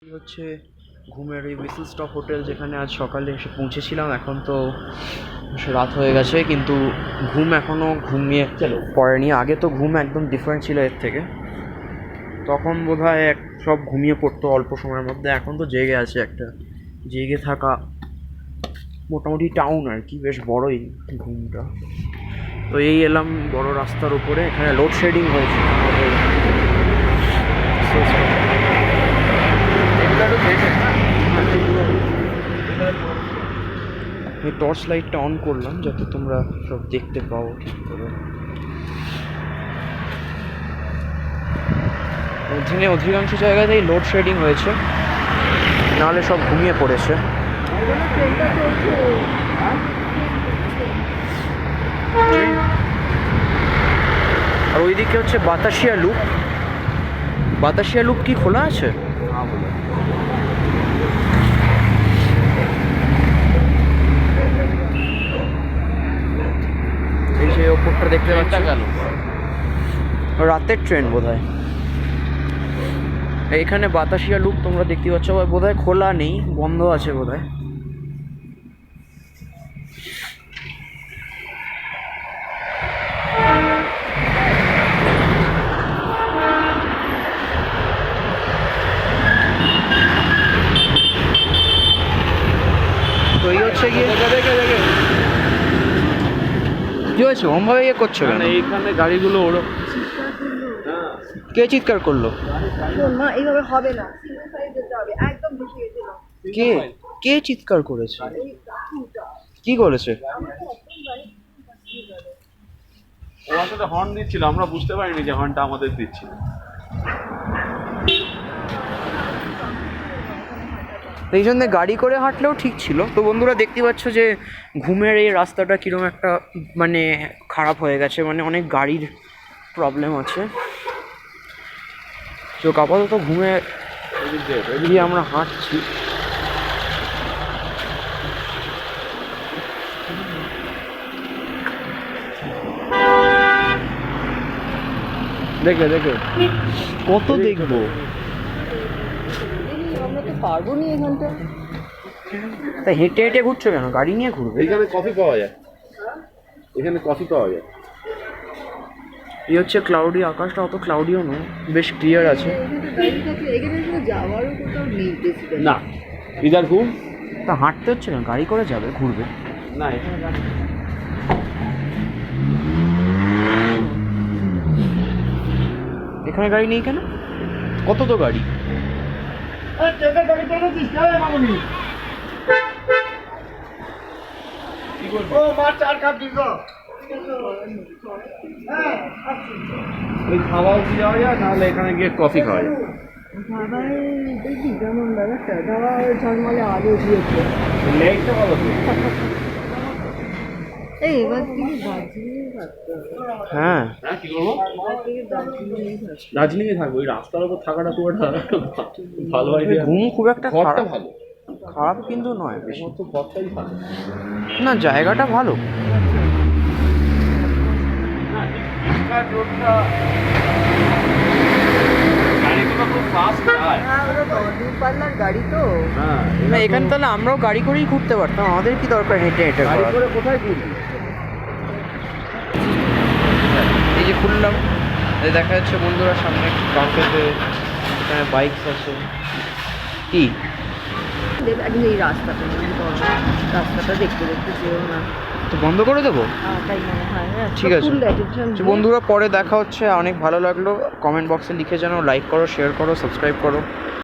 হচ্ছে ঘুমের এই হুইসল স্টপ হোটেল, যেখানে আজ সকালে এসে পৌঁছেছিলাম। এখন তো রাত হয়ে গেছে, কিন্তু ঘুম এখনও ঘুমিয়ে পড়েনি। আগে তো ঘুম একদম ডিফারেন্ট ছিল এর থেকে। তখন বোধহয় সব ঘুমিয়ে পড়তো অল্প সময়ের মধ্যে, এখন তো জেগে আছে। একটা জেগে থাকা মোটামুটি টাউন আর কি, বেশ বড়ই ঘুমটা। তো এই এলাম বড় রাস্তার উপরে, এখানে লোডশেডিং হয়েছে আমাদের। আমি টর্চ লাইটটা অন করলাম যাতে তোমরা সব দেখতে পাও ঠিক করে। অধিকাংশ জায়গাতেই লোডশেডিং হয়েছে, নাহলে সব ঘুমিয়ে পড়েছে। আর ওইদিকে হচ্ছে বাতাসিয়া লুপ। বাতাসিয়া লুপ কি খোলা আছে? এই যে ওপরটা দেখতে পাচ্ছি, রাতের ট্রেন বোধহয়। এইখানে বাতাসিয়া লুপ তোমরা দেখতে পাচ্ছ, বোধহয় খোলা নেই, বন্ধ আছে বোধহয়। তো এই হচ্ছে গিয়ে কি হয়েছে, ওমভাবে ইয়ে করছো কেন? এইখানে গাড়িগুলো ওরো কে চিৎকার করলো? না, এইভাবে হবে না, সিঙ্গেল সাইড যেতে হবে, একদম বেশি গেছিল। কে কে চিৎকার করেছে? কি করেছে? ও আসলে হর্ন দিচ্ছিল, আমরা বুঝতে পারিনি যে হর্নটা আমাদের দিচ্ছিল। এই জন্য গাড়ি করে হাঁটলেও ঠিক ছিল। তো বন্ধুরা দেখতে পাচ্ছ যে ঘুমের এই রাস্তাটা কীরকম একটা মানে খারাপ হয়ে গেছে, মানে অনেক গাড়ির প্রবলেম আছে। তো আপাতত ঘুমে এদিকে আমরা হাঁটছি। দেখে দেখে কত দেখবো, আমরা তো পারবো নি এখানটা। তা হেঁটে হেঁটে ঘুরছো কেন? গাড়ি নিয়ে ঘুরবে। এখানে কফি পাওয়া যায়, এখানে কফি পাওয়া যায়। এই হচ্ছে ক্লাউডি, আকাশটা অত ক্লাউডিও নয়, বেশ ক্লিয়ার আছে। এখানে যাওয়ারও কোথাও নেই বেশি। না ইদার ঘুম তা হাঁটতে হচ্ছে না, গাড়ি করে যাবে, ঘুরবে। না এখানে গাড়ি এখানে গাড়ি নেই কেন? কত তো গাড়ি। ওই খাওয়াও কি যাওয়া যায়, নাহলে এখানে গিয়ে কফি খাওয়া যায়। খাবার দেখি কেমন ব্যাপারটা, খাওয়া ঝলমলে আলো দিয়েছে। লেকটা ভালো তো। এই এবার থেকে দার্জিলিং থাকতে হবে। হ্যাঁ, হ্যাঁ কি করবো? এবার থেকে দার্জিলিং থাকতে দার্জিলিংয়ে থাকবো, ওই রাস্তার উপর থাকাটা খুব একটা ভালো আইডিয়া। ঘুম খুব একটা ঘরটা খারাপ ভালো, খারাপ কিন্তু নয় বেশি। আমার তো ঘরটাই ভালো। না, জায়গাটা ভালো। গাড়িগুলো খুব ফাস্ট যায়। হ্যাঁ, ওরা দূরপাল্লার গাড়ি তো। হ্যাঁ না, এখানে তাহলে আমরাও গাড়ি করেই ঘুরতে পারতাম, আমাদের কি দরকার হেঁটে হেঁটে গাড়ি করার? করে কোথায় ঘুরবি? এই যে খুললাম, এই দেখা যাচ্ছে বন্ধুরা সামনে কাফেতে, এখানে বাইকস আছে। কি একদম এই রাস্তাটা রাস্তাটা দেখতে দেখতে যেও না। তো বন্ধ করে দেবো? তাই মনে হয়। হ্যাঁ ঠিক আছে। তো বন্ধুরা পরে দেখা হচ্ছে। অনেক ভালো লাগলো, কমেন্ট বক্সে লিখে জানাও, লাইক করো, শেয়ার করো, সাবস্ক্রাইব করো।